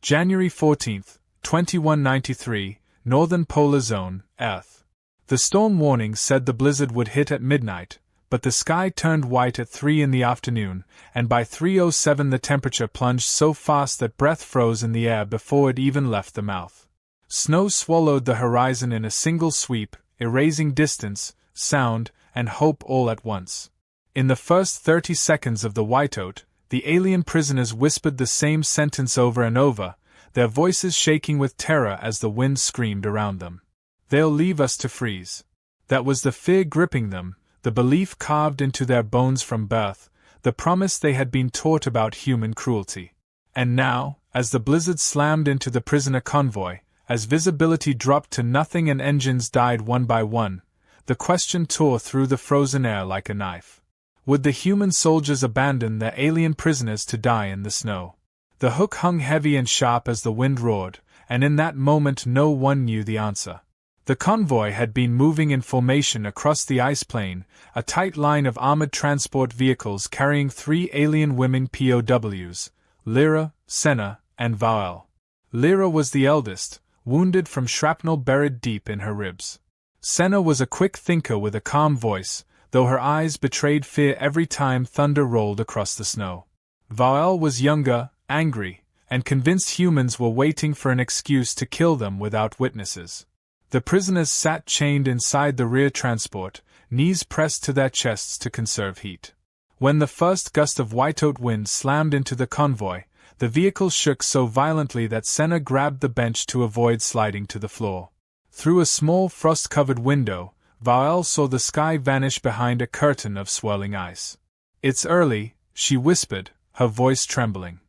January 14, 2193, Northern Polar Zone, Earth. The storm warning said the blizzard would hit at midnight, but the sky turned white at 3 in the afternoon, and by 3:07 the temperature plunged so fast that breath froze in the air before it even left the mouth. Snow swallowed the horizon in a single sweep, erasing distance, sound, and hope all at once. In the first 30 seconds of the whiteout, the alien prisoners whispered the same sentence over and over, their voices shaking with terror as the wind screamed around them. "They'll leave us to freeze." That was the fear gripping them, the belief carved into their bones from birth, the promise they had been taught about human cruelty. And now, as the blizzard slammed into the prisoner convoy, as visibility dropped to nothing and engines died one by one, the question tore through the frozen air like a knife. Would the human soldiers abandon their alien prisoners to die in the snow? The hook hung heavy and sharp as the wind roared, and in that moment no one knew the answer. The convoy had been moving in formation across the ice plain, a tight line of armored transport vehicles carrying 3 alien women POWs, Lyra, Senna, and Vael. Lyra was the eldest, wounded from shrapnel buried deep in her ribs. Senna was a quick thinker with a calm voice, though her eyes betrayed fear every time thunder rolled across the snow. Vael was younger, angry, and convinced humans were waiting for an excuse to kill them without witnesses. The prisoners sat chained inside the rear transport, knees pressed to their chests to conserve heat. When the first gust of whiteout wind slammed into the convoy, the vehicle shook so violently that Senna grabbed the bench to avoid sliding to the floor. Through a small frost-covered window, Vael saw the sky vanish behind a curtain of swirling ice. "It's early," she whispered, her voice trembling.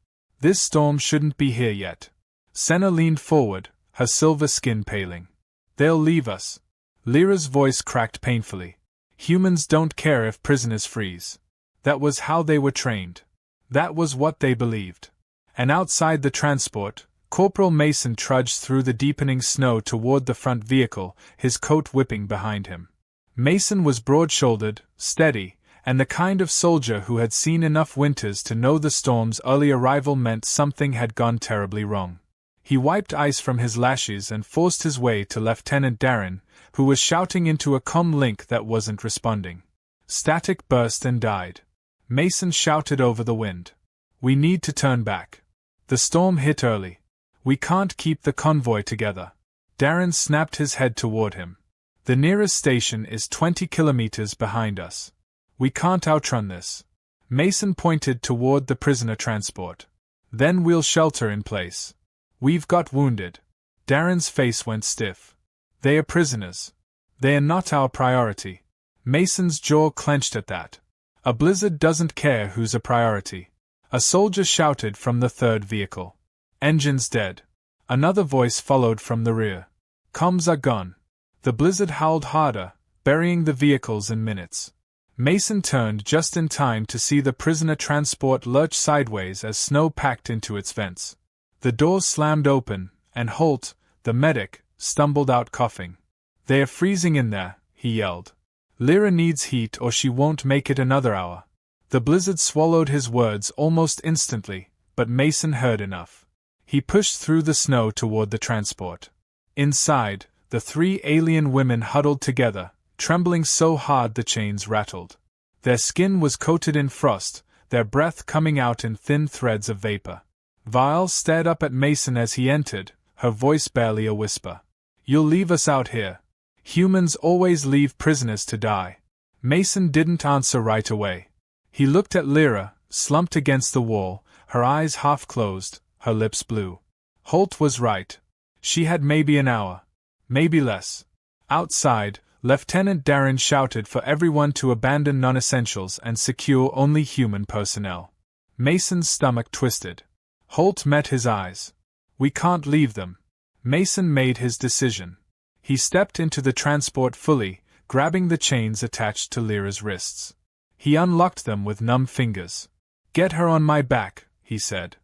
"This storm shouldn't be here yet." Senna leaned forward, her silver skin paling. "They'll leave us." Lyra's voice cracked painfully. "Humans don't care if prisoners freeze." That was how they were trained. That was what they believed. And outside the transport, Corporal Mason trudged through the deepening snow toward the front vehicle, his coat whipping behind him. Mason was broad-shouldered, steady, and the kind of soldier who had seen enough winters to know the storm's early arrival meant something had gone terribly wrong. He wiped ice from his lashes and forced his way to Lieutenant Darren, who was shouting into a comm link that wasn't responding. Static burst and died. Mason shouted over the wind. "We need to turn back. The storm hit early. We can't keep the convoy together." Darren snapped his head toward him. "The nearest station is 20 kilometers behind us. We can't outrun this." Mason pointed toward the prisoner transport. "Then we'll shelter in place. We've got wounded." Darren's face went stiff. "They are prisoners. They are not our priority." Mason's jaw clenched at that. A blizzard doesn't care who's a priority. A soldier shouted from the third vehicle. "Engines dead." Another voice followed from the rear. "Comms are gone." The blizzard howled harder, burying the vehicles in minutes. Mason turned just in time to see the prisoner transport lurch sideways as snow packed into its vents. The doors slammed open, and Holt, the medic, stumbled out coughing. "They are freezing in there," he yelled. "Lyra needs heat or she won't make it another hour." The blizzard swallowed his words almost instantly, but Mason heard enough. He pushed through the snow toward the transport. Inside, the 3 alien women huddled together, trembling so hard the chains rattled. Their skin was coated in frost, their breath coming out in thin threads of vapor. Vael stared up at Mason as he entered, her voice barely a whisper. "You'll leave us out here. Humans always leave prisoners to die." Mason didn't answer right away. He looked at Lyra, slumped against the wall, her eyes half closed, her lips blue. Holt was right. She had maybe an hour. Maybe less. Outside, Lieutenant Darren shouted for everyone to abandon non-essentials and secure only human personnel. Mason's stomach twisted. Holt met his eyes. "We can't leave them." Mason made his decision. He stepped into the transport fully, grabbing the chains attached to Lyra's wrists. He unlocked them with numb fingers. "Get her on my back," he said.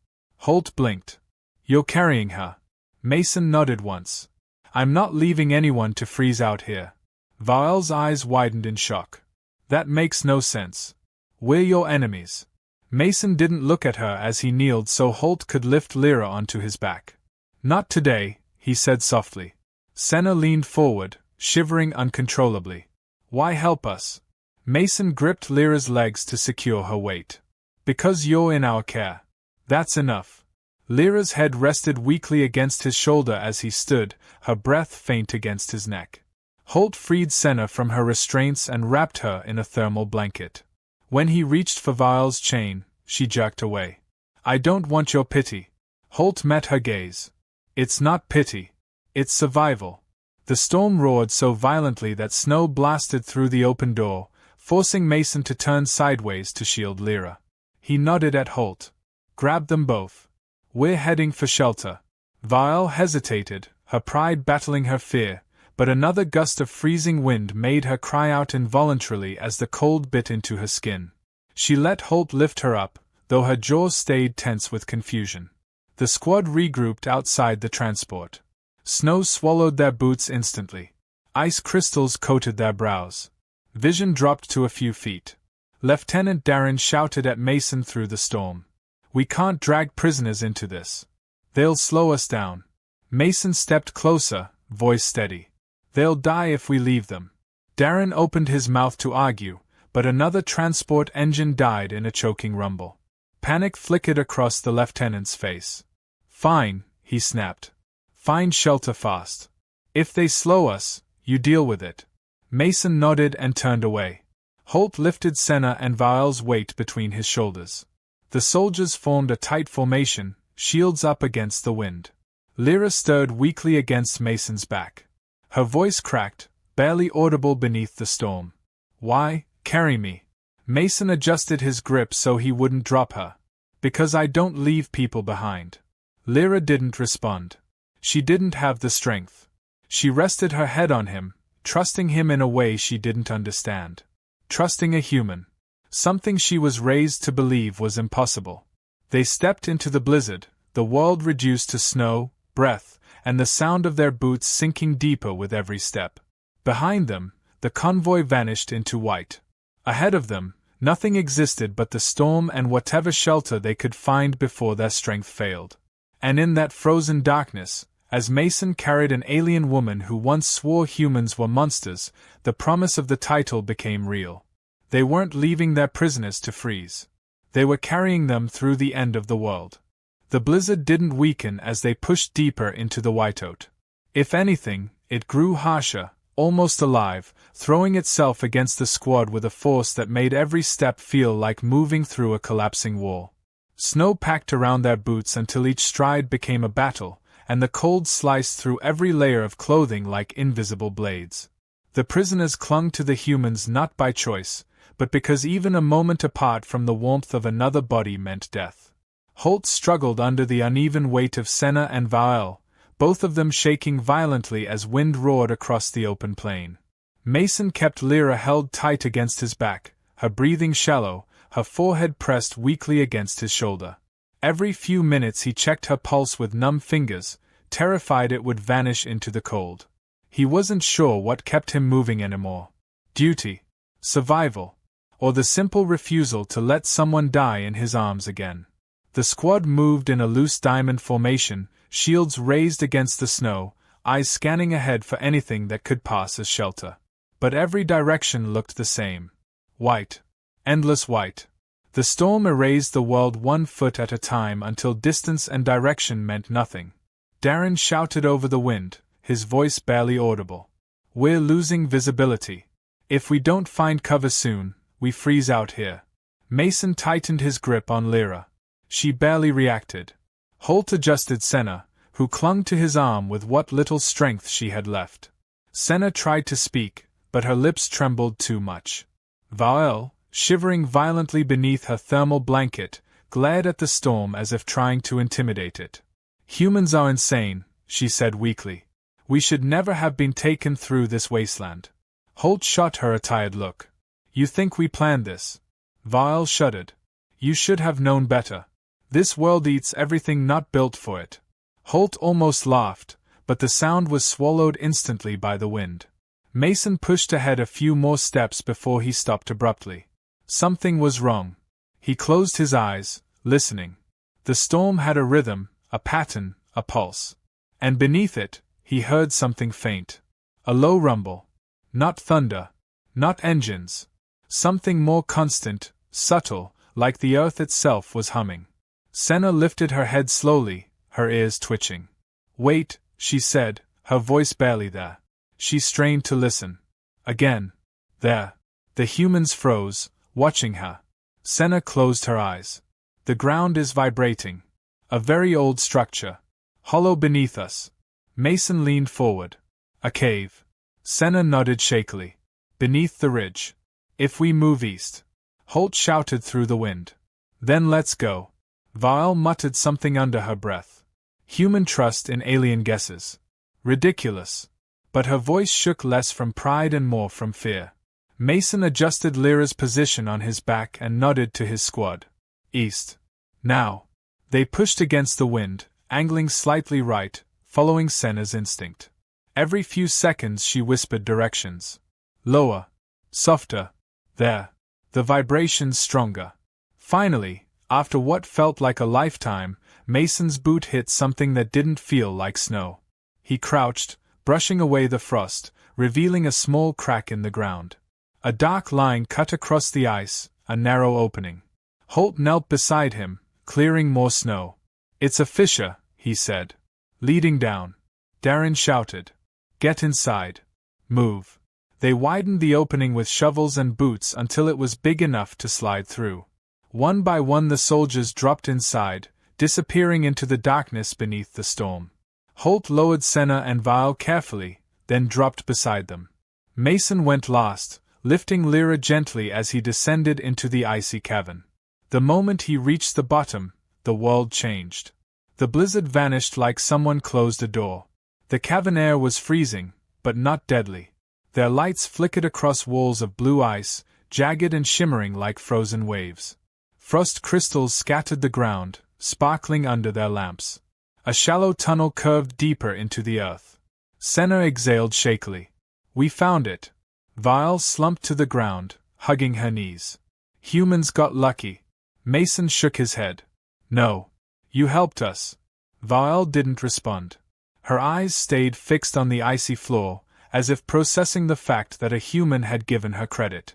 Holt blinked. "You're carrying her." Mason nodded once. "I'm not leaving anyone to freeze out here." Vael's eyes widened in shock. "That makes no sense. We're your enemies." Mason didn't look at her as he kneeled so Holt could lift Lyra onto his back. "Not today," he said softly. Senna leaned forward, shivering uncontrollably. "Why help us?" Mason gripped Lyra's legs to secure her weight. "Because you're in our care. That's enough." Lyra's head rested weakly against his shoulder as he stood, her breath faint against his neck. Holt freed Senna from her restraints and wrapped her in a thermal blanket. When he reached for Vile's chain, she jerked away. "I don't want your pity." Holt met her gaze. "It's not pity. It's survival." The storm roared so violently that snow blasted through the open door, forcing Mason to turn sideways to shield Lyra. He nodded at Holt. "Grab them both. We're heading for shelter." Vile hesitated, her pride battling her fear, but another gust of freezing wind made her cry out involuntarily as the cold bit into her skin. She let Holt lift her up, though her jaws stayed tense with confusion. The squad regrouped outside the transport. Snow swallowed their boots instantly. Ice crystals coated their brows. Vision dropped to a few feet. Lieutenant Darren shouted at Mason through the storm. "We can't drag prisoners into this. They'll slow us down." Mason stepped closer, voice steady. "They'll die if we leave them." Darren opened his mouth to argue, but another transport engine died in a choking rumble. Panic flickered across the lieutenant's face. "Fine," he snapped. "Find shelter fast. If they slow us, you deal with it." Mason nodded and turned away. Holt lifted Senna and Vile's weight between his shoulders. The soldiers formed a tight formation, shields up against the wind. Lyra stirred weakly against Mason's back. Her voice cracked, barely audible beneath the storm. "Why, carry me." Mason adjusted his grip so he wouldn't drop her. "Because I don't leave people behind." Lyra didn't respond. She didn't have the strength. She rested her head on him, trusting him in a way she didn't understand. Trusting a human. Something she was raised to believe was impossible. They stepped into the blizzard, the world reduced to snow, breath, and the sound of their boots sinking deeper with every step. Behind them, the convoy vanished into white. Ahead of them, nothing existed but the storm and whatever shelter they could find before their strength failed. And in that frozen darkness, as Mason carried an alien woman who once swore humans were monsters, the promise of the title became real. They weren't leaving their prisoners to freeze. They were carrying them through the end of the world. The blizzard didn't weaken as they pushed deeper into the whiteout. If anything, it grew harsher, almost alive, throwing itself against the squad with a force that made every step feel like moving through a collapsing wall. Snow packed around their boots until each stride became a battle, and the cold sliced through every layer of clothing like invisible blades. The prisoners clung to the humans not by choice, but because even a moment apart from the warmth of another body meant death. Holt struggled under the uneven weight of Senna and Vile, both of them shaking violently as wind roared across the open plain. Mason kept Lyra held tight against his back, her breathing shallow, her forehead pressed weakly against his shoulder. Every few minutes he checked her pulse with numb fingers, terrified it would vanish into the cold. He wasn't sure what kept him moving anymore. Duty, survival, or the simple refusal to let someone die in his arms again. The squad moved in a loose diamond formation, shields raised against the snow, eyes scanning ahead for anything that could pass as shelter. But every direction looked the same. White. Endless white. The storm erased the world 1 foot at a time until distance and direction meant nothing. Darren shouted over the wind, his voice barely audible. "We're losing visibility. If we don't find cover soon, we freeze out here." Mason tightened his grip on Lyra. She barely reacted. Holt adjusted Senna, who clung to his arm with what little strength she had left. Senna tried to speak, but her lips trembled too much. Vile, shivering violently beneath her thermal blanket, glared at the storm as if trying to intimidate it. "Humans are insane," she said weakly. "We should never have been taken through this wasteland." Holt shot her a tired look. "You think we planned this?" Vile shuddered. "You should have known better. This world eats everything not built for it." Holt almost laughed, but the sound was swallowed instantly by the wind. Mason pushed ahead a few more steps before he stopped abruptly. Something was wrong. He closed his eyes, listening. The storm had a rhythm, a pattern, a pulse. And beneath it, he heard something faint. A low rumble. Not thunder. Not engines. Something more constant, subtle, like the earth itself was humming. Senna lifted her head slowly, her ears twitching. "Wait," she said, her voice barely there. She strained to listen. Again. There. The humans froze, watching her. Senna closed her eyes. "The ground is vibrating. A very old structure. Hollow beneath us." Mason leaned forward. "A cave." Senna nodded shakily. "Beneath the ridge. If we move east." Holt shouted through the wind. "Then let's go." Vaal muttered something under her breath. Human trust in alien guesses. Ridiculous. But her voice shook less from pride and more from fear. Mason adjusted Lyra's position on his back and nodded to his squad. "East. Now." They pushed against the wind, angling slightly right, following Senna's instinct. Every few seconds she whispered directions. "Lower. Softer. There." The vibrations stronger. Finally, after what felt like a lifetime, Mason's boot hit something that didn't feel like snow. He crouched, brushing away the frost, revealing a small crack in the ground. A dark line cut across the ice, a narrow opening. Holt knelt beside him, clearing more snow. "It's a fissure," he said. Leading down. Darren shouted. "Get inside. Move." They widened the opening with shovels and boots until it was big enough to slide through. One by one the soldiers dropped inside, disappearing into the darkness beneath the storm. Holt lowered Senna and Vaal carefully, then dropped beside them. Mason went last, lifting Lyra gently as he descended into the icy cavern. The moment he reached the bottom, the world changed. The blizzard vanished like someone closed a door. The cavern air was freezing, but not deadly. Their lights flickered across walls of blue ice, jagged and shimmering like frozen waves. Frost crystals scattered the ground, sparkling under their lamps. A shallow tunnel curved deeper into the earth. Senna exhaled shakily. "We found it." Vaal slumped to the ground, hugging her knees. "Humans got lucky." Mason shook his head. "No. You helped us." Vaal didn't respond. Her eyes stayed fixed on the icy floor, as if processing the fact that a human had given her credit.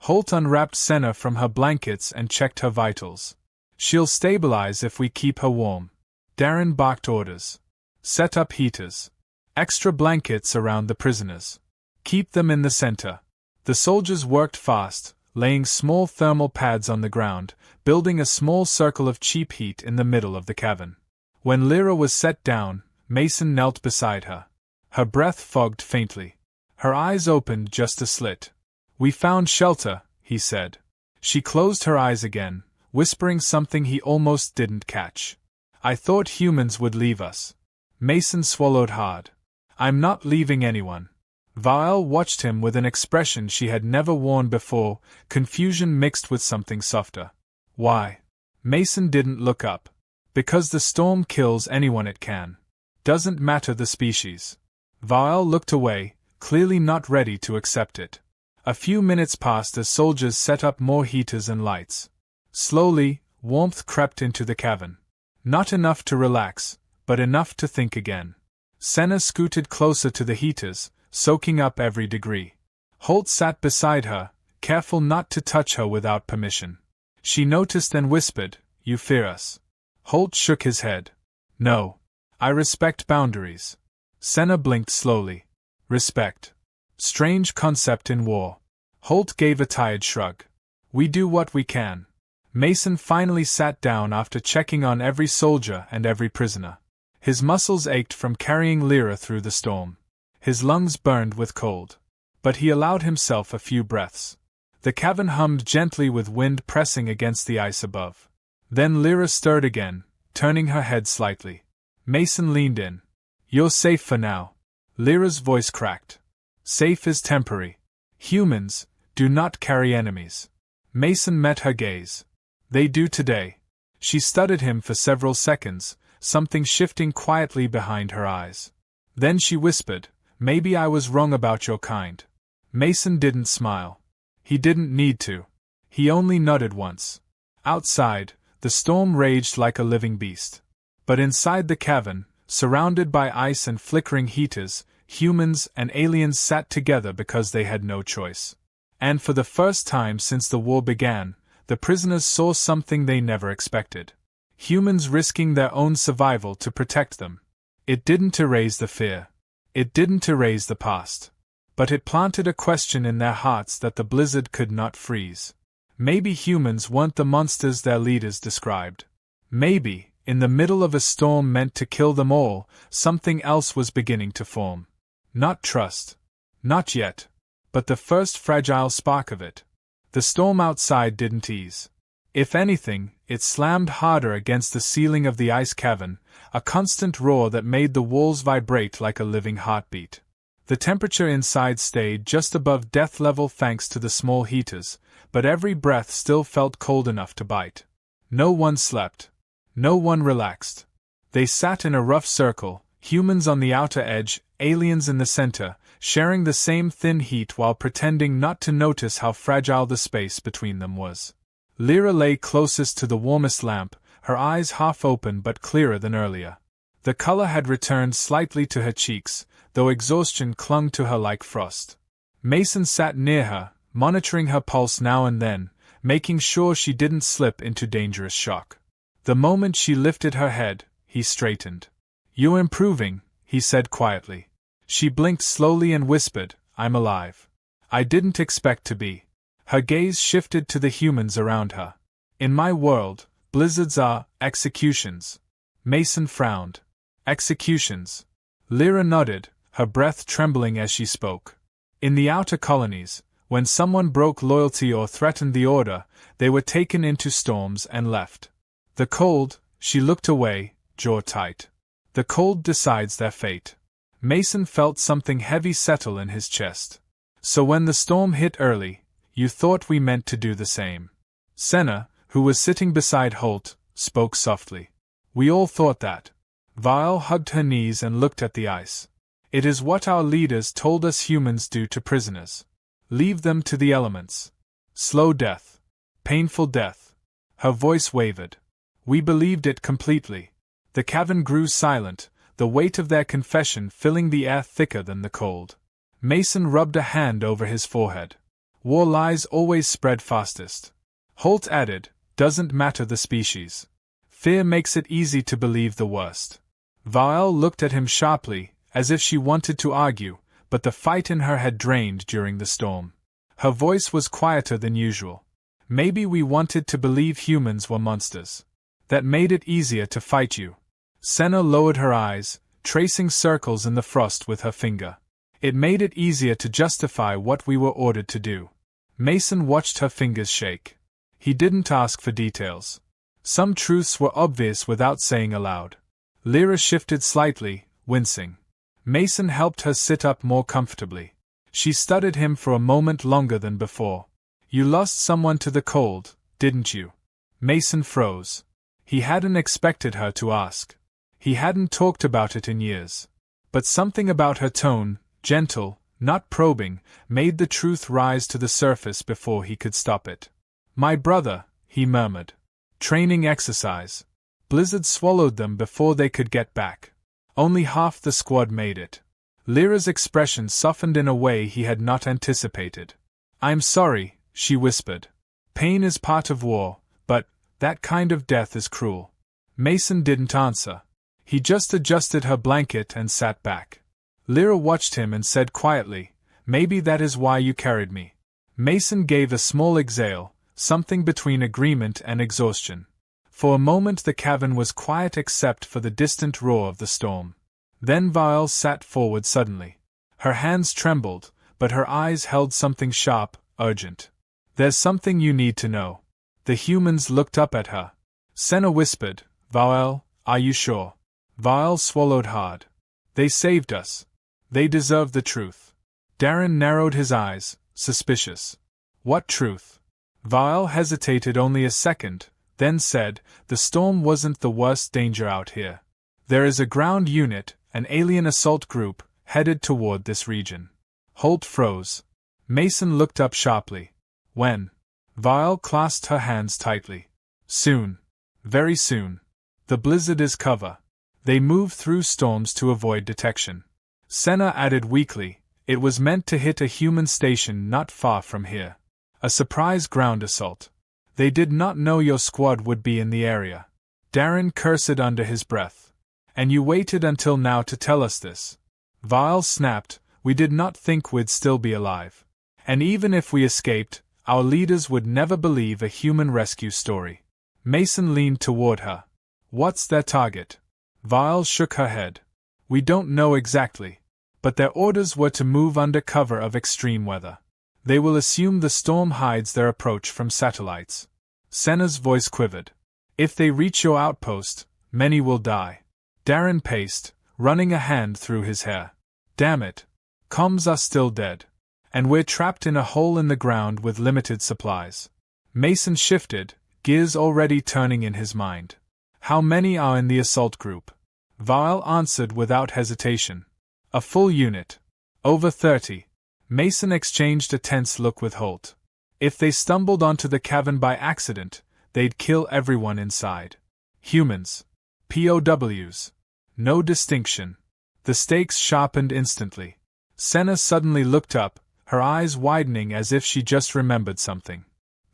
Holt unwrapped Senna from her blankets and checked her vitals. "She'll stabilize if we keep her warm." Darren barked orders. "Set up heaters. Extra blankets around the prisoners. Keep them in the center." The soldiers worked fast, laying small thermal pads on the ground, building a small circle of cheap heat in the middle of the cavern. When Lyra was set down, Mason knelt beside her. Her breath fogged faintly. Her eyes opened just a slit. "We found shelter," he said. She closed her eyes again, whispering something he almost didn't catch. "I thought humans would leave us." Mason swallowed hard. "I'm not leaving anyone." Vaal watched him with an expression she had never worn before, confusion mixed with something softer. "Why?" Mason didn't look up. "Because the storm kills anyone it can. Doesn't matter the species." Vaal looked away, clearly not ready to accept it. A few minutes passed as soldiers set up more heaters and lights. Slowly, warmth crept into the cavern. Not enough to relax, but enough to think again. Senna scooted closer to the heaters, soaking up every degree. Holt sat beside her, careful not to touch her without permission. She noticed and whispered, "You fear us." Holt shook his head. "No. I respect boundaries." Senna blinked slowly. "Respect. Strange concept in war." Holt gave a tired shrug. "We do what we can." Mason finally sat down after checking on every soldier and every prisoner. His muscles ached from carrying Lyra through the storm. His lungs burned with cold. But he allowed himself a few breaths. The cavern hummed gently with wind pressing against the ice above. Then Lyra stirred again, turning her head slightly. Mason leaned in. "You're safe for now." Lyra's voice cracked. "Safe is temporary. Humans do not carry enemies." Mason met her gaze. "They do today." She studied him for several seconds, something shifting quietly behind her eyes. Then she whispered, "Maybe I was wrong about your kind." Mason didn't smile. He didn't need to. He only nodded once. Outside, the storm raged like a living beast. But inside the cavern, surrounded by ice and flickering heaters, humans and aliens sat together because they had no choice. And for the first time since the war began, the prisoners saw something they never expected. Humans risking their own survival to protect them. It didn't erase the fear. It didn't erase the past. But it planted a question in their hearts that the blizzard could not freeze. Maybe humans weren't the monsters their leaders described. Maybe, in the middle of a storm meant to kill them all, something else was beginning to form. Not trust. Not yet. But the first fragile spark of it. The storm outside didn't ease. If anything, it slammed harder against the ceiling of the ice cavern, a constant roar that made the walls vibrate like a living heartbeat. The temperature inside stayed just above death level thanks to the small heaters, but every breath still felt cold enough to bite. No one slept. No one relaxed. They sat in a rough circle, humans on the outer edge, aliens in the center, sharing the same thin heat while pretending not to notice how fragile the space between them was. Lyra lay closest to the warmest lamp, her eyes half open but clearer than earlier. The color had returned slightly to her cheeks, though exhaustion clung to her like frost. Mason sat near her, monitoring her pulse now and then, making sure she didn't slip into dangerous shock. The moment she lifted her head, he straightened. "You're improving," he said quietly. She blinked slowly and whispered, "I'm alive. I didn't expect to be." Her gaze shifted to the humans around her. "In my world, blizzards are executions." Mason frowned. "Executions." Lyra nodded, her breath trembling as she spoke. In the outer colonies, when someone broke loyalty or threatened the order, they were taken into storms and left. The cold, she looked away, jaw tight. The cold decides their fate. Mason felt something heavy settle in his chest. "So when the storm hit early, you thought we meant to do the same." Senna, who was sitting beside Holt, spoke softly. "We all thought that." Vial hugged her knees and looked at the ice. "It is what our leaders told us humans do to prisoners. Leave them to the elements. Slow death. Painful death." Her voice wavered. "We believed it completely." The cavern grew silent, the weight of their confession filling the air thicker than the cold. Mason rubbed a hand over his forehead. "War lies always spread fastest." Holt added, "Doesn't matter the species. Fear makes it easy to believe the worst." Vial looked at him sharply, as if she wanted to argue, but the fight in her had drained during the storm. Her voice was quieter than usual. "Maybe we wanted to believe humans were monsters. That made it easier to fight you." Senna lowered her eyes, tracing circles in the frost with her finger. "It made it easier to justify what we were ordered to do." Mason watched her fingers shake. He didn't ask for details. Some truths were obvious without saying aloud. Lyra shifted slightly, wincing. Mason helped her sit up more comfortably. She studied him for a moment longer than before. "You lost someone to the cold, didn't you?" Mason froze. He hadn't expected her to ask. He hadn't talked about it in years. But something about her tone, gentle, not probing, made the truth rise to the surface before he could stop it. "My brother," he murmured. "Training exercise. Blizzard swallowed them before they could get back. Only half the squad made it." Lyra's expression softened in a way he had not anticipated. "I'm sorry," she whispered. "Pain is part of war, but that kind of death is cruel." Mason didn't answer. He just adjusted her blanket and sat back. Lyra watched him and said quietly, "Maybe that is why you carried me." Mason gave a small exhale, something between agreement and exhaustion. For a moment the cavern was quiet except for the distant roar of the storm. Then Vial sat forward suddenly. Her hands trembled, but her eyes held something sharp, urgent. "There's something you need to know." The humans looked up at her. Senna whispered, "Vial, are you sure?" Vial swallowed hard. "They saved us. They deserve the truth." Darren narrowed his eyes, suspicious. "What truth?" Vial hesitated only a second, then said, "The storm wasn't the worst danger out here. There is a ground unit, an alien assault group, headed toward this region." Holt froze. Mason looked up sharply. "When?" Vial clasped her hands tightly. Soon. Very soon. The blizzard is cover. They move through storms to avoid detection. Senna added weakly, it was meant to hit a human station not far from here. A surprise ground assault. They did not know your squad would be in the area. Darren cursed under his breath. And you waited until now to tell us this. Vile snapped, we did not think we'd still be alive. And even if we escaped, our leaders would never believe a human rescue story. Mason leaned toward her. What's their target? Vile shook her head. We don't know exactly. But their orders were to move under cover of extreme weather. They will assume the storm hides their approach from satellites. Senna's voice quivered. If they reach your outpost, many will die. Darren paced, running a hand through his hair. Damn it. Comms are still dead. And we're trapped in a hole in the ground with limited supplies. Mason shifted, gears already turning in his mind. How many are in the assault group? Vile answered without hesitation. A full unit. Over 30. Mason exchanged a tense look with Holt. If they stumbled onto the cavern by accident, they'd kill everyone inside. Humans. POWs. No distinction. The stakes sharpened instantly. Senna suddenly looked up, her eyes widening as if she just remembered something.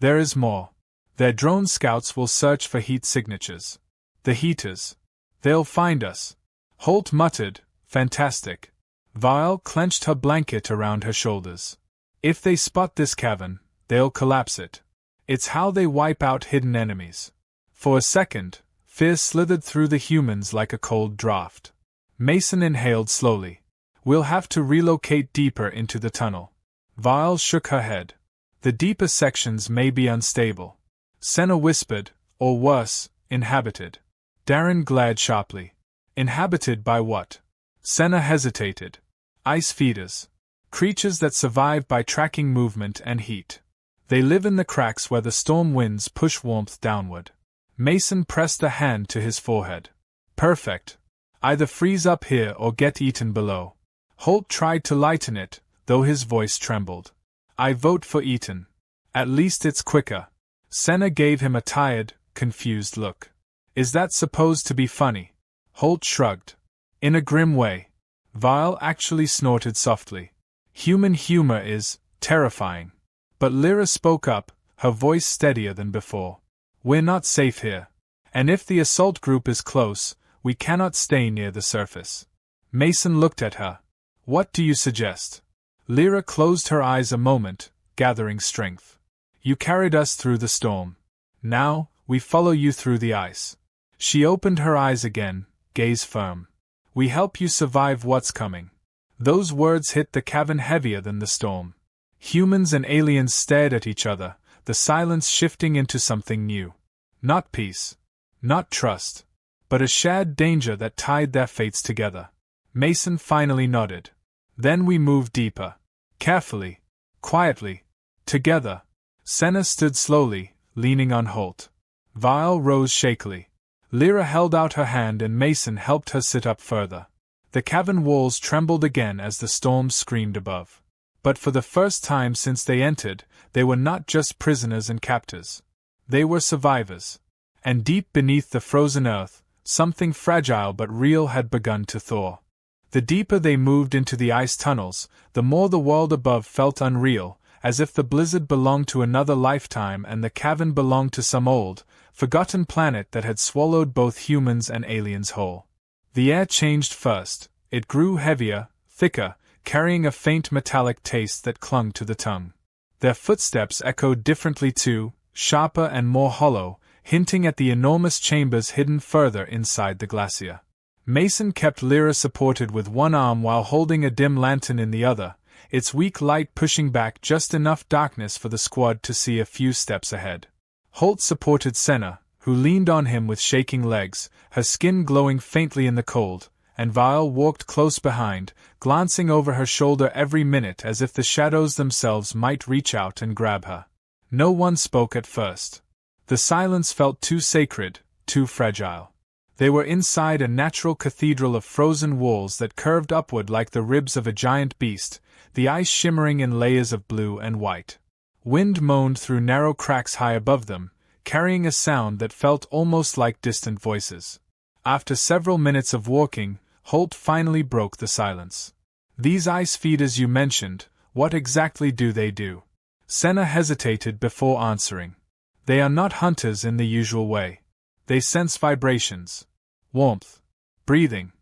There is more. Their drone scouts will search for heat signatures. The heaters. They'll find us. Holt muttered, fantastic. Vile clenched her blanket around her shoulders. If they spot this cavern, they'll collapse it. It's how they wipe out hidden enemies. For a second, fear slithered through the humans like a cold draft. Mason inhaled slowly. We'll have to relocate deeper into the tunnel. Vile shook her head. The deeper sections may be unstable. Senna whispered, or worse, inhabited. Darren glared sharply. Inhabited by what? Senna hesitated. Ice feeders. Creatures that survive by tracking movement and heat. They live in the cracks where the storm winds push warmth downward. Mason pressed a hand to his forehead. Perfect. Either freeze up here or get eaten below. Holt tried to lighten it, though his voice trembled. I vote for eaten. At least it's quicker. Senna gave him a tired, confused look. Is that supposed to be funny? Holt shrugged. In a grim way. Vile actually snorted softly. Human humor is terrifying. But Lyra spoke up, her voice steadier than before. We're not safe here. And if the assault group is close, we cannot stay near the surface. Mason looked at her. What do you suggest? Lyra closed her eyes a moment, gathering strength. You carried us through the storm. Now, we follow you through the ice. She opened her eyes again, gaze firm. We help you survive what's coming. Those words hit the cavern heavier than the storm. Humans and aliens stared at each other, the silence shifting into something new. Not peace. Not trust. But a shared danger that tied their fates together. Mason finally nodded. Then we moved deeper. Carefully. Quietly. Together. Senna stood slowly, leaning on Holt. Vile rose shakily. Lyra held out her hand and Mason helped her sit up further. The cavern walls trembled again as the storm screamed above. But for the first time since they entered, they were not just prisoners and captors. They were survivors. And deep beneath the frozen earth, something fragile but real had begun to thaw. The deeper they moved into the ice tunnels, the more the world above felt unreal, as if the blizzard belonged to another lifetime and the cavern belonged to some old, forgotten planet that had swallowed both humans and aliens whole. The air changed first. It grew heavier, thicker, carrying a faint metallic taste that clung to the tongue. Their footsteps echoed differently too, sharper and more hollow, hinting at the enormous chambers hidden further inside the glacier. Mason kept Lyra supported with one arm while holding a dim lantern in the other, its weak light pushing back just enough darkness for the squad to see a few steps ahead. Holt supported Senna, who leaned on him with shaking legs, her skin glowing faintly in the cold, and Vile walked close behind, glancing over her shoulder every minute as if the shadows themselves might reach out and grab her. No one spoke at first. The silence felt too sacred, too fragile. They were inside a natural cathedral of frozen walls that curved upward like the ribs of a giant beast, the ice shimmering in layers of blue and white. Wind moaned through narrow cracks high above them, carrying a sound that felt almost like distant voices. After several minutes of walking, Holt finally broke the silence. "These ice feeders you mentioned, what exactly do they do?" Senna hesitated before answering. "They are not hunters in the usual way. They sense vibrations, warmth, breathing.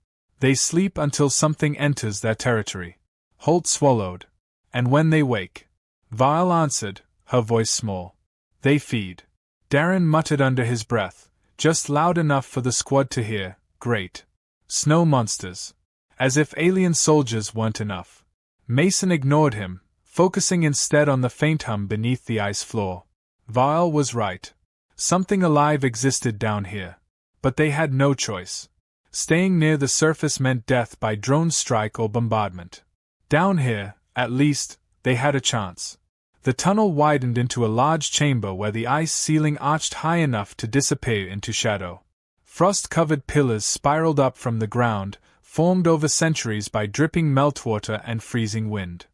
They sleep until something enters their territory." Holt swallowed. "And when they wake?" Vile answered, her voice small. "They feed." Darren muttered under his breath, just loud enough for the squad to hear, "Great snow monsters." As if alien soldiers weren't enough. Mason ignored him, focusing instead on the faint hum beneath the ice floor. Vile was right. Something alive existed down here. But they had no choice. Staying near the surface meant death by drone strike or bombardment. Down here, at least, they had a chance. The tunnel widened into a large chamber where the ice ceiling arched high enough to disappear into shadow. Frost-covered pillars spiraled up from the ground, formed over centuries by dripping meltwater and freezing wind.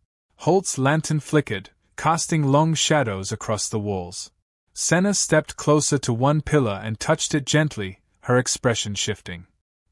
Holt's lantern flickered, casting long shadows across the walls. Senna stepped closer to one pillar and touched it gently, her expression shifting.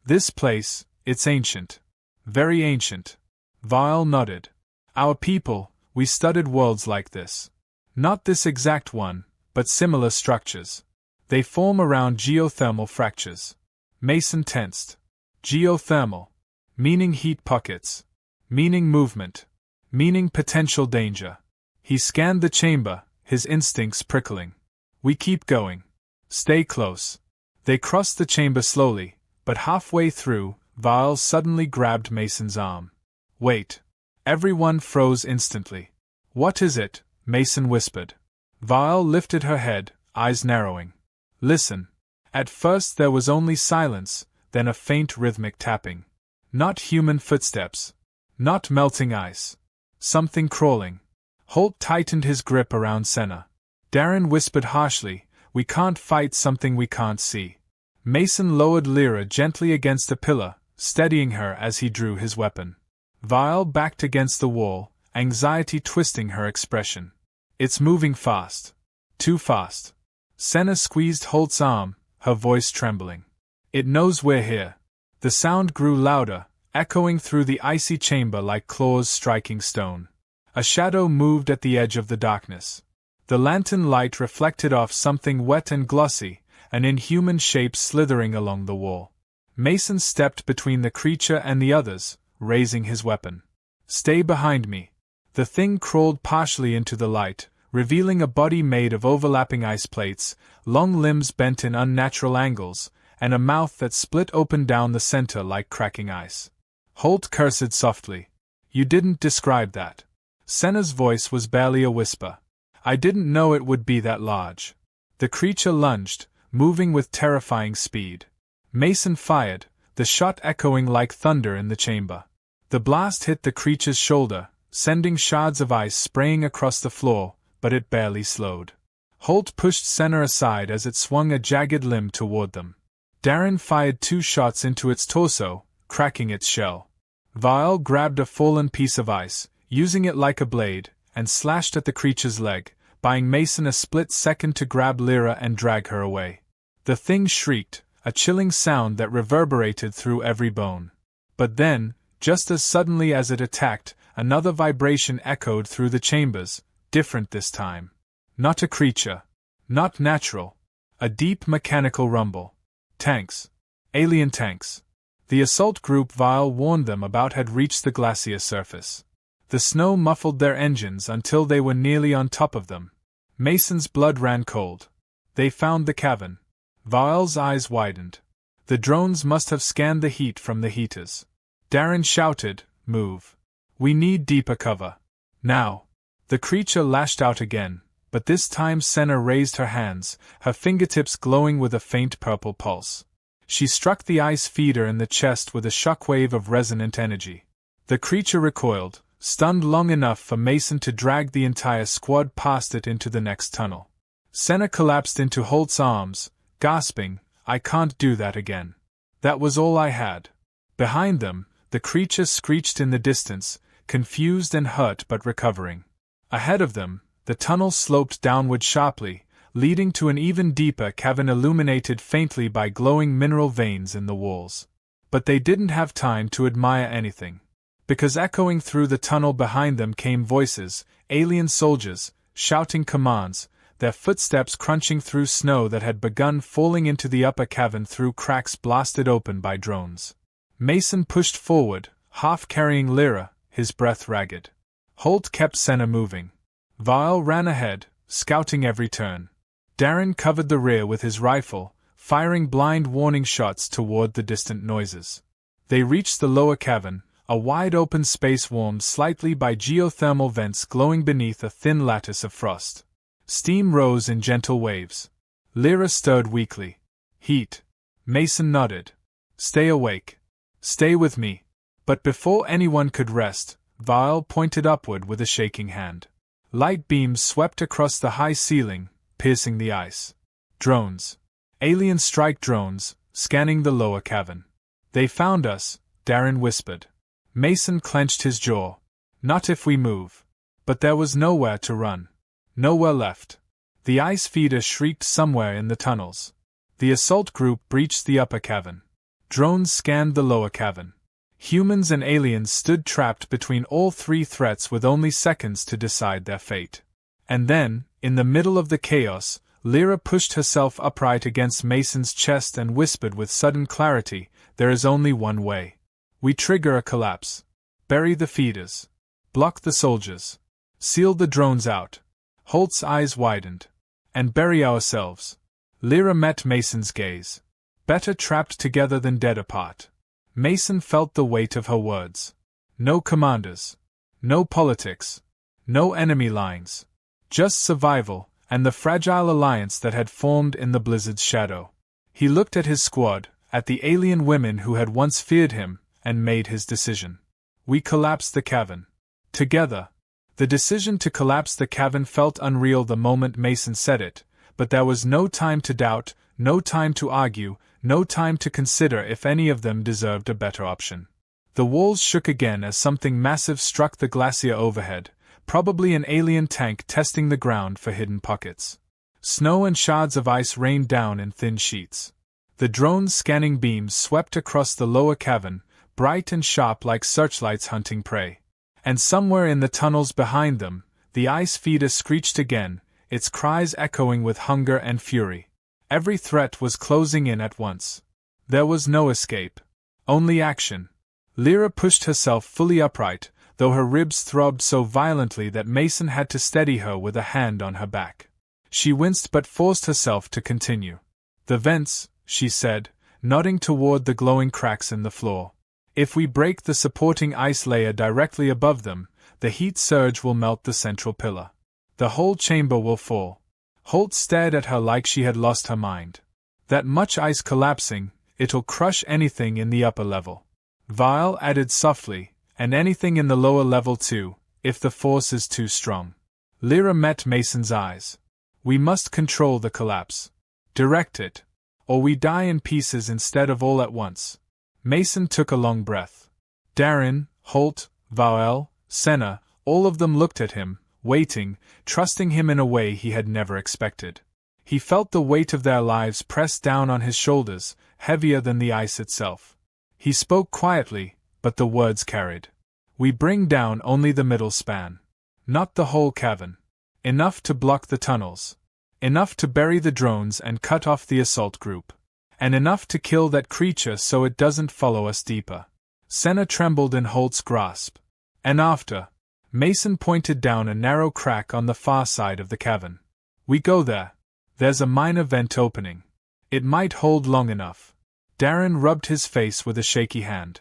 "This place, it's ancient. Very ancient." Vile nodded. "Our people, we studied worlds like this. Not this exact one, but similar structures. They form around geothermal fractures." Mason tensed. Geothermal. Meaning heat pockets. Meaning movement. Meaning potential danger. He scanned the chamber, his instincts prickling. "We keep going. Stay close." They crossed the chamber slowly, but halfway through, Vile suddenly grabbed Mason's arm. "Wait." Everyone froze instantly. "What is it?" Mason whispered. Vile lifted her head, eyes narrowing. "Listen." At first there was only silence, then a faint rhythmic tapping. Not human footsteps. Not melting ice. Something crawling. Holt tightened his grip around Senna. Darren whispered harshly, "We can't fight something we can't see." Mason lowered Lyra gently against a pillar, steadying her as he drew his weapon. Vile backed against the wall, anxiety twisting her expression. "It's moving fast. Too fast." Senna squeezed Holt's arm, her voice trembling. "It knows we're here." The sound grew louder, echoing through the icy chamber like claws striking stone. A shadow moved at the edge of the darkness. The lantern light reflected off something wet and glossy, an inhuman shape slithering along the wall. Mason stepped between the creature and the others, raising his weapon. "Stay behind me." The thing crawled partially into the light, revealing a body made of overlapping ice plates, long limbs bent in unnatural angles, and a mouth that split open down the center like cracking ice. Holt cursed softly. "You didn't describe that." Senna's voice was barely a whisper. "I didn't know it would be that large." The creature lunged, moving with terrifying speed. Mason fired, the shot echoing like thunder in the chamber. The blast hit the creature's shoulder, sending shards of ice spraying across the floor, but it barely slowed. Holt pushed Senna aside as it swung a jagged limb toward them. Darren fired 2 shots into its torso, cracking its shell. Vile grabbed a fallen piece of ice, using it like a blade, and slashed at the creature's leg, buying Mason a split second to grab Lyra and drag her away. The thing shrieked, a chilling sound that reverberated through every bone. But then, just as suddenly as it attacked, another vibration echoed through the chambers, different this time. Not a creature. Not natural. A deep mechanical rumble. Tanks. Alien tanks. The assault group Vile warned them about had reached the glacier surface. The snow muffled their engines until they were nearly on top of them. Mason's blood ran cold. They found the cavern. Vile's eyes widened. The drones must have scanned the heat from the heaters. Darren shouted, "Move. We need deeper cover. Now." The creature lashed out again, but this time Senna raised her hands, her fingertips glowing with a faint purple pulse. She struck the ice feeder in the chest with a shockwave of resonant energy. The creature recoiled, stunned long enough for Mason to drag the entire squad past it into the next tunnel. Senna collapsed into Holt's arms, gasping, "I can't do that again." That was all I had. Behind them, the creature screeched in the distance, confused and hurt but recovering. Ahead of them, the tunnel sloped downward sharply, leading to an even deeper cavern illuminated faintly by glowing mineral veins in the walls. But they didn't have time to admire anything. Because echoing through the tunnel behind them came voices, alien soldiers, shouting commands, their footsteps crunching through snow that had begun falling into the upper cavern through cracks blasted open by drones. Mason pushed forward, half carrying Lyra, his breath ragged. Holt kept Senna moving. Vaal ran ahead, scouting every turn. Darren covered the rear with his rifle, firing blind warning shots toward the distant noises. They reached the lower cavern, a wide open space warmed slightly by geothermal vents glowing beneath a thin lattice of frost. Steam rose in gentle waves. Lyra stirred weakly. Heat. Mason nodded. Stay awake. Stay with me. But before anyone could rest, Vaal pointed upward with a shaking hand. Light beams swept across the high ceiling, piercing the ice. Drones. Alien strike drones, scanning the lower cavern. They found us, Darren whispered. Mason clenched his jaw. Not if we move. But there was nowhere to run. Nowhere left. The ice feeder shrieked somewhere in the tunnels. The assault group breached the upper cavern. Drones scanned the lower cavern. Humans and aliens stood trapped between all three threats with only seconds to decide their fate. And then, in the middle of the chaos, Lyra pushed herself upright against Mason's chest and whispered with sudden clarity, "There is only one way. We trigger a collapse. Bury the feeders. Block the soldiers. Seal the drones out." Holt's eyes widened. "And bury ourselves." Lyra met Mason's gaze. "Better trapped together than dead apart." Mason felt the weight of her words. No commanders. No politics. No enemy lines. Just survival, and the fragile alliance that had formed in the blizzard's shadow. He looked at his squad, at the alien women who had once feared him, and made his decision. We collapsed the cavern. Together. The decision to collapse the cavern felt unreal the moment Mason said it, but there was no time to doubt, no time to argue, no time to consider if any of them deserved a better option. The walls shook again as something massive struck the glacier overhead, probably an alien tank testing the ground for hidden pockets. Snow and shards of ice rained down in thin sheets. The drone's scanning beams swept across the lower cavern, bright and sharp like searchlights hunting prey. And somewhere in the tunnels behind them, the ice feeder screeched again, its cries echoing with hunger and fury. Every threat was closing in at once. There was no escape. Only action. Lyra pushed herself fully upright, though her ribs throbbed so violently that Mason had to steady her with a hand on her back. She winced but forced herself to continue. "The vents," she said, nodding toward the glowing cracks in the floor. "If we break the supporting ice layer directly above them, the heat surge will melt the central pillar. The whole chamber will fall." Holt stared at her like she had lost her mind. "That much ice collapsing, it'll crush anything in the upper level." Vaal added softly, "And anything in the lower level too, if the force is too strong." Lyra met Mason's eyes. "We must control the collapse. Direct it. Or we die in pieces instead of all at once." Mason took a long breath. Darren, Holt, Vaal, Senna, all of them looked at him, waiting, trusting him in a way he had never expected. He felt the weight of their lives pressed down on his shoulders, heavier than the ice itself. He spoke quietly, but the words carried. "We bring down only the middle span. Not the whole cavern. Enough to block the tunnels. Enough to bury the drones and cut off the assault group. And enough to kill that creature so it doesn't follow us deeper." Senna trembled in Holt's grasp. "And after?" Mason pointed down a narrow crack on the far side of the cavern. "We go there. There's a minor vent opening. It might hold long enough." Darren rubbed his face with a shaky hand.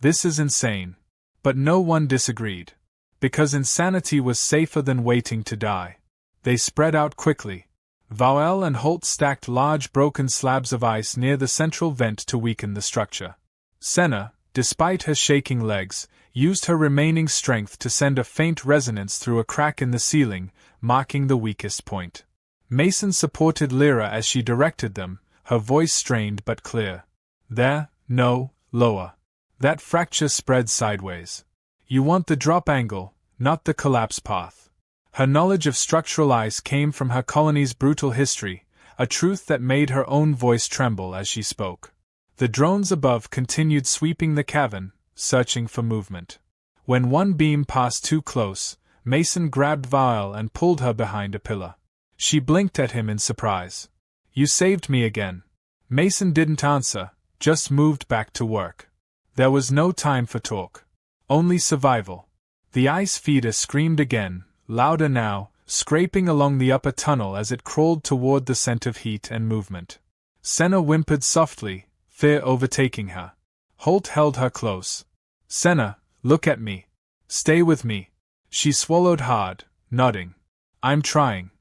"This is insane." But no one disagreed. Because insanity was safer than waiting to die. They spread out quickly. Vaal and Holt stacked large broken slabs of ice near the central vent to weaken the structure. Senna, despite her shaking legs, used her remaining strength to send a faint resonance through a crack in the ceiling, marking the weakest point. Mason supported Lyra as she directed them, her voice strained but clear. "There, no, lower. That fracture spread sideways. You want the drop angle, not the collapse path." Her knowledge of structural ice came from her colony's brutal history, a truth that made her own voice tremble as she spoke. The drones above continued sweeping the cavern, searching for movement. When one beam passed too close, Mason grabbed Vial and pulled her behind a pillar. She blinked at him in surprise. "You saved me again." Mason didn't answer, just moved back to work. There was no time for talk. Only survival. The ice feeder screamed again, louder now, scraping along the upper tunnel as it crawled toward the scent of heat and movement. Senna whimpered softly, fear overtaking her. Holt held her close. "Senna, look at me. Stay with me." She swallowed hard, nodding. "I'm trying."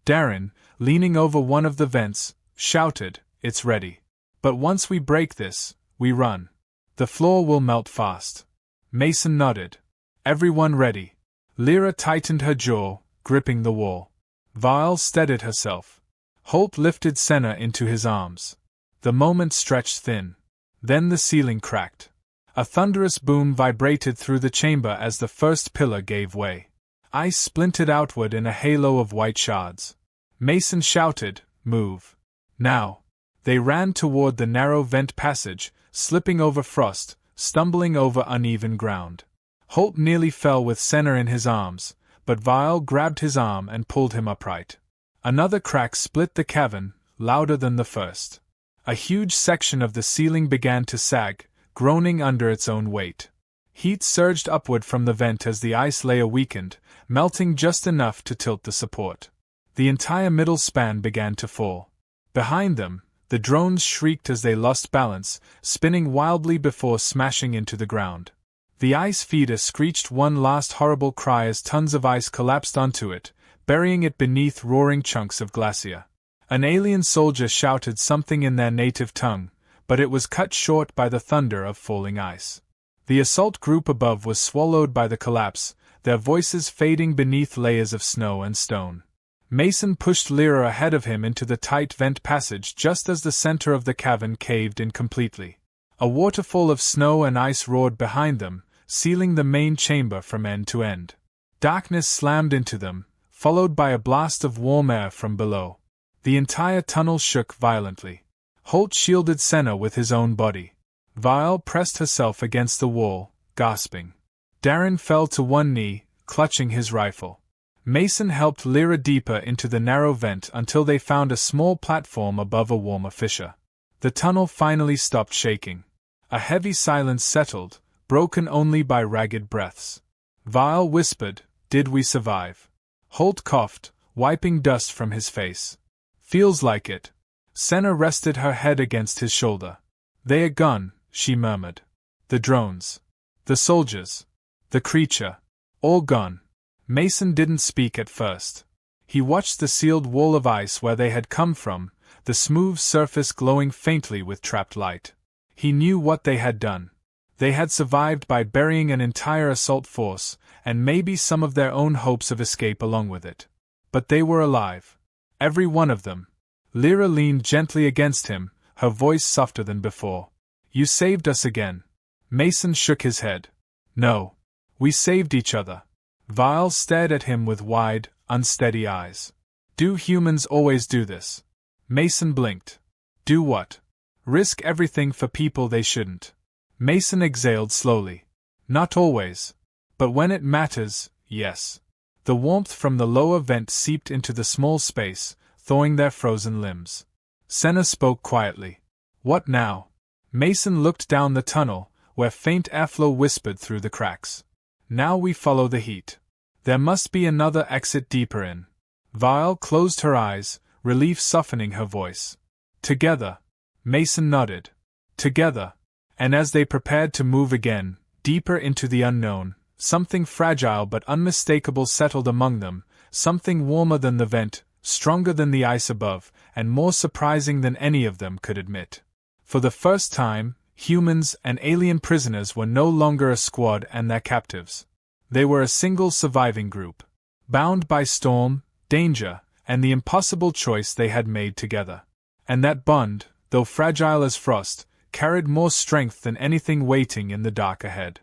Darren, leaning over one of the vents, shouted, "It's ready. But once we break this, we run. The floor will melt fast." Mason nodded. "Everyone ready." Lyra tightened her jaw, gripping the wall. Vial steadied herself. Holt lifted Senna into his arms. The moment stretched thin. Then the ceiling cracked. A thunderous boom vibrated through the chamber as the first pillar gave way. Ice splintered outward in a halo of white shards. Mason shouted, "Move. Now." They ran toward the narrow vent passage, slipping over frost, stumbling over uneven ground. Holt nearly fell with Senna in his arms, but Vial grabbed his arm and pulled him upright. Another crack split the cavern, louder than the first. A huge section of the ceiling began to sag, groaning under its own weight. Heat surged upward from the vent as the ice layer weakened, melting just enough to tilt the support. The entire middle span began to fall. Behind them, the drones shrieked as they lost balance, spinning wildly before smashing into the ground. The ice feeder screeched one last horrible cry as tons of ice collapsed onto it, burying it beneath roaring chunks of glacier. An alien soldier shouted something in their native tongue, but it was cut short by the thunder of falling ice. The assault group above was swallowed by the collapse, their voices fading beneath layers of snow and stone. Mason pushed Lyra ahead of him into the tight vent passage just as the center of the cavern caved in completely. A waterfall of snow and ice roared behind them, sealing the main chamber from end to end. Darkness slammed into them, followed by a blast of warm air from below. The entire tunnel shook violently. Holt shielded Senna with his own body. Vial pressed herself against the wall, gasping. Darren fell to one knee, clutching his rifle. Mason helped Lyra deeper into the narrow vent until they found a small platform above a warmer fissure. The tunnel finally stopped shaking. A heavy silence settled, broken only by ragged breaths. Vial whispered, "Did we survive?" Holt coughed, wiping dust from his face. "Feels like it." Senna rested her head against his shoulder. "They are gone," she murmured. "The drones. The soldiers. The creature. All gone." Mason didn't speak at first. He watched the sealed wall of ice where they had come from, the smooth surface glowing faintly with trapped light. He knew what they had done. They had survived by burying an entire assault force, and maybe some of their own hopes of escape along with it. But they were alive. Every one of them. Lyra leaned gently against him, her voice softer than before. "You saved us again." Mason shook his head. "No. We saved each other." Vial stared at him with wide, unsteady eyes. "Do humans always do this?" Mason blinked. "Do what?" "Risk everything for people they shouldn't." Mason exhaled slowly. "Not always. But when it matters, yes." The warmth from the lower vent seeped into the small space, thawing their frozen limbs. Senna spoke quietly. "What now?" Mason looked down the tunnel, where faint airflow whispered through the cracks. "Now we follow the heat. There must be another exit deeper in." Vial closed her eyes, relief softening her voice. "Together." Mason nodded. "Together." And as they prepared to move again, deeper into the unknown, something fragile but unmistakable settled among them, something warmer than the vent, stronger than the ice above, and more surprising than any of them could admit. For the first time, humans and alien prisoners were no longer a squad and their captives. They were a single surviving group, bound by storm, danger, and the impossible choice they had made together. And that bond, though fragile as frost, carried more strength than anything waiting in the dark ahead.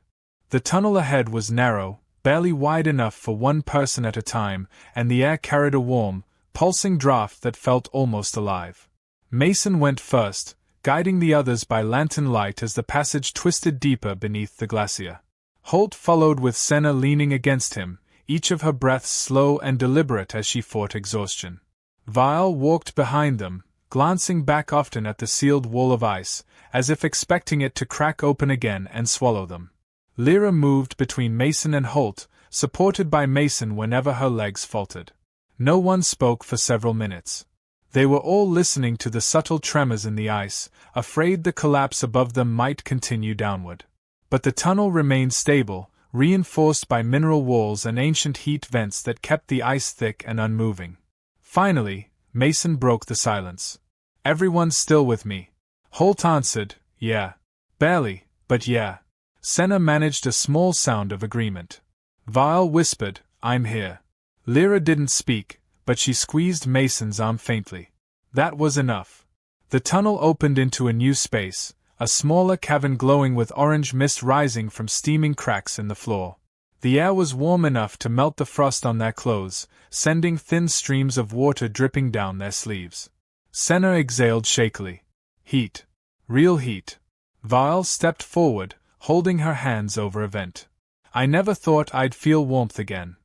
The tunnel ahead was narrow, barely wide enough for one person at a time, and the air carried a warm, pulsing draft that felt almost alive. Mason went first, guiding the others by lantern light as the passage twisted deeper beneath the glacier. Holt followed with Senna leaning against him, each of her breaths slow and deliberate as she fought exhaustion. Vial walked behind them, glancing back often at the sealed wall of ice, as if expecting it to crack open again and swallow them. Lyra moved between Mason and Holt, supported by Mason whenever her legs faltered. No one spoke for several minutes. They were all listening to the subtle tremors in the ice, afraid the collapse above them might continue downward. But the tunnel remained stable, reinforced by mineral walls and ancient heat vents that kept the ice thick and unmoving. Finally, Mason broke the silence. "Everyone's still with me." Holt answered, "Yeah." "Barely, but yeah." Senna managed a small sound of agreement. Vial whispered, "I'm here." Lyra didn't speak, but she squeezed Mason's arm faintly. That was enough. The tunnel opened into a new space, a smaller cavern glowing with orange mist rising from steaming cracks in the floor. The air was warm enough to melt the frost on their clothes, sending thin streams of water dripping down their sleeves. Senna exhaled shakily. Heat. Real heat. Vial stepped forward, holding her hands over a vent. "I never thought I'd feel warmth again."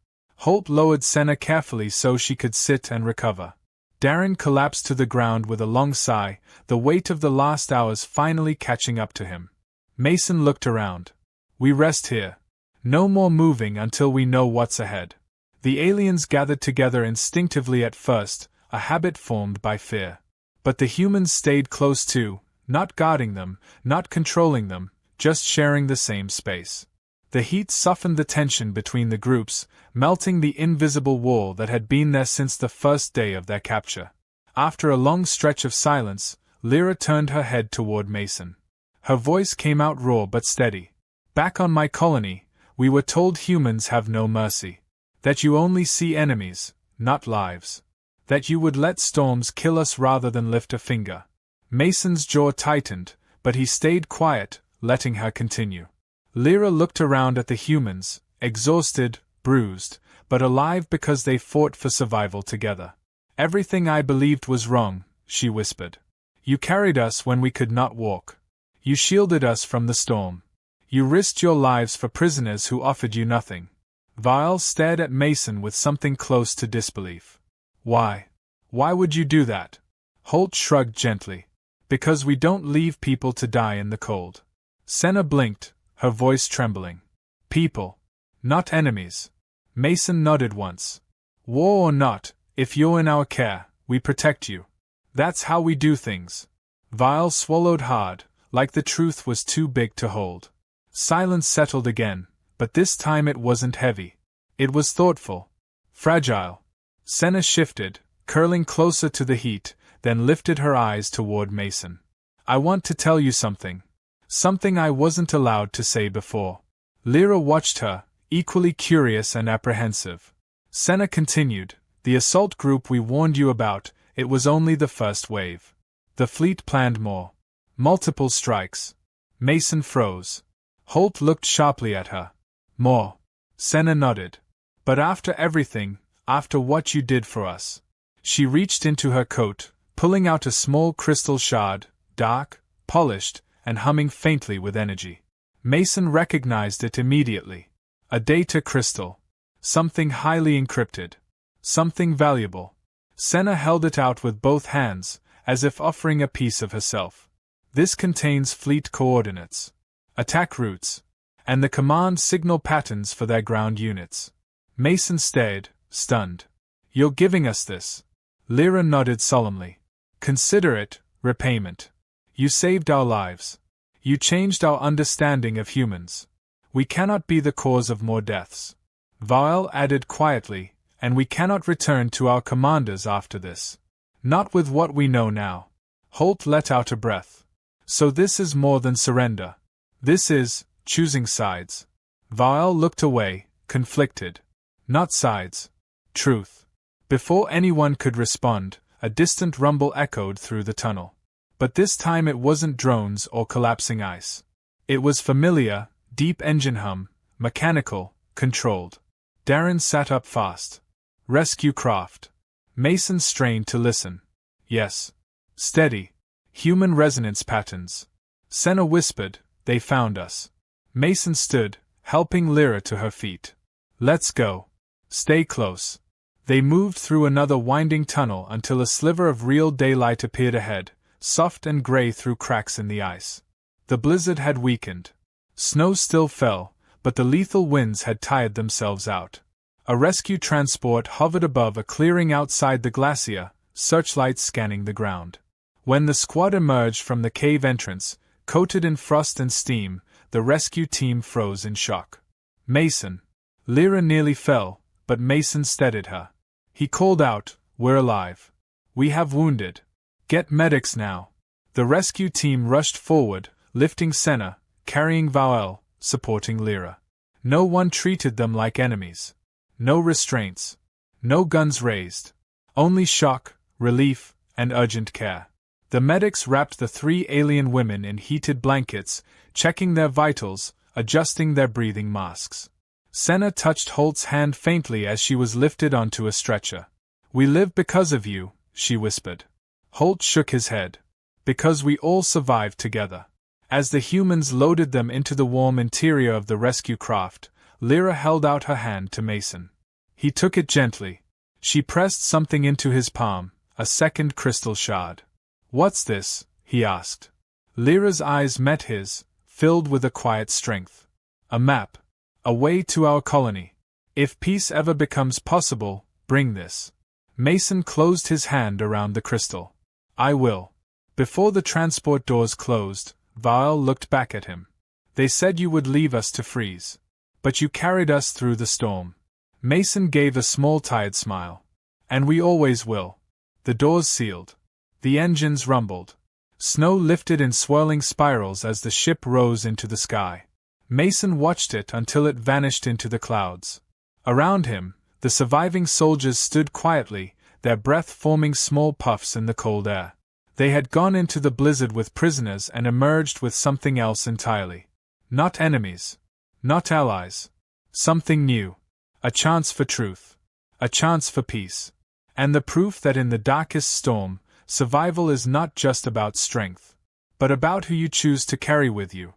Holt lowered Senna carefully so she could sit and recover. Darren collapsed to the ground with a long sigh, the weight of the last hours finally catching up to him. Mason looked around. "We rest here. No more moving until we know what's ahead." The aliens gathered together instinctively at first, a habit formed by fear. But the humans stayed close too, not guarding them, not controlling them, just sharing the same space. The heat softened the tension between the groups, melting the invisible wall that had been there since the first day of their capture. After a long stretch of silence, Lyra turned her head toward Mason. Her voice came out raw but steady. "Back on my colony, we were told humans have no mercy. That you only see enemies, not lives. That you would let storms kill us rather than lift a finger." Mason's jaw tightened, but he stayed quiet, letting her continue. Lyra looked around at the humans, exhausted, bruised, but alive because they fought for survival together. "Everything I believed was wrong," she whispered. "You carried us when we could not walk. You shielded us from the storm. You risked your lives for prisoners who offered you nothing." Vial stared at Mason with something close to disbelief. "Why? Why would you do that?" Holt shrugged gently. "Because we don't leave people to die in the cold." Senna blinked, her voice trembling. "People. Not enemies." Mason nodded once. "War or not, if you're in our care, we protect you. That's how we do things." Vial swallowed hard, like the truth was too big to hold. Silence settled again, but this time it wasn't heavy. It was thoughtful. Fragile. Senna shifted, curling closer to the heat, then lifted her eyes toward Mason. "I want to tell you something. Something I wasn't allowed to say before." Lyra watched her, equally curious and apprehensive. Senna continued, "The assault group we warned you about, it was only the first wave. The fleet planned more. Multiple strikes." Mason froze. Holt looked sharply at her. "More." Senna nodded. "But after everything, after what you did for us." She reached into her coat, pulling out a small crystal shard, dark, polished, and humming faintly with energy. Mason recognized it immediately. A data crystal. Something highly encrypted. Something valuable. Senna held it out with both hands, as if offering a piece of herself. "This contains fleet coordinates, attack routes, and the command signal patterns for their ground units." Mason stared, stunned. "You're giving us this?" Lyra nodded solemnly. "Consider it repayment. You saved our lives. You changed our understanding of humans. We cannot be the cause of more deaths." Vial added quietly, "And we cannot return to our commanders after this. Not with what we know now." Holt let out a breath. "So this is more than surrender. This is choosing sides." Vial looked away, conflicted. "Not sides. Truth." Before anyone could respond, a distant rumble echoed through the tunnel. But this time it wasn't drones or collapsing ice. It was familiar, deep engine hum, mechanical, controlled. Darren sat up fast. Rescue craft. Mason strained to listen. Yes. Steady. Human resonance patterns. Senna whispered, they found us. Mason stood, helping Lyra to her feet. Let's go. Stay close. They moved through another winding tunnel until a sliver of real daylight appeared ahead, soft and gray through cracks in the ice. The blizzard had weakened. Snow still fell, but the lethal winds had tired themselves out. A rescue transport hovered above a clearing outside the glacier, searchlights scanning the ground. When the squad emerged from the cave entrance, coated in frost and steam, the rescue team froze in shock. Mason. Lyra nearly fell, but Mason steadied her. He called out, we're alive. We have wounded. Get medics now. The rescue team rushed forward, lifting Senna, carrying Vael, supporting Lyra. No one treated them like enemies. No restraints. No guns raised. Only shock, relief, and urgent care. The medics wrapped the 3 alien women in heated blankets, checking their vitals, adjusting their breathing masks. Senna touched Holt's hand faintly as she was lifted onto a stretcher. We live because of you, she whispered. Holt shook his head. Because we all survived together. As the humans loaded them into the warm interior of the rescue craft, Lyra held out her hand to Mason. He took it gently. She pressed something into his palm, a second crystal shard. What's this? He asked. Lyra's eyes met his, filled with a quiet strength. A map. A way to our colony. If peace ever becomes possible, bring this. Mason closed his hand around the crystal. I will. Before the transport doors closed, Vael looked back at him. They said you would leave us to freeze. But you carried us through the storm. Mason gave a small tired smile. And we always will. The doors sealed. The engines rumbled. Snow lifted in swirling spirals as the ship rose into the sky. Mason watched it until it vanished into the clouds. Around him, the surviving soldiers stood quietly, their breath forming small puffs in the cold air. They had gone into the blizzard with prisoners and emerged with something else entirely. Not enemies. Not allies. Something new. A chance for truth. A chance for peace. And the proof that in the darkest storm, survival is not just about strength, but about who you choose to carry with you.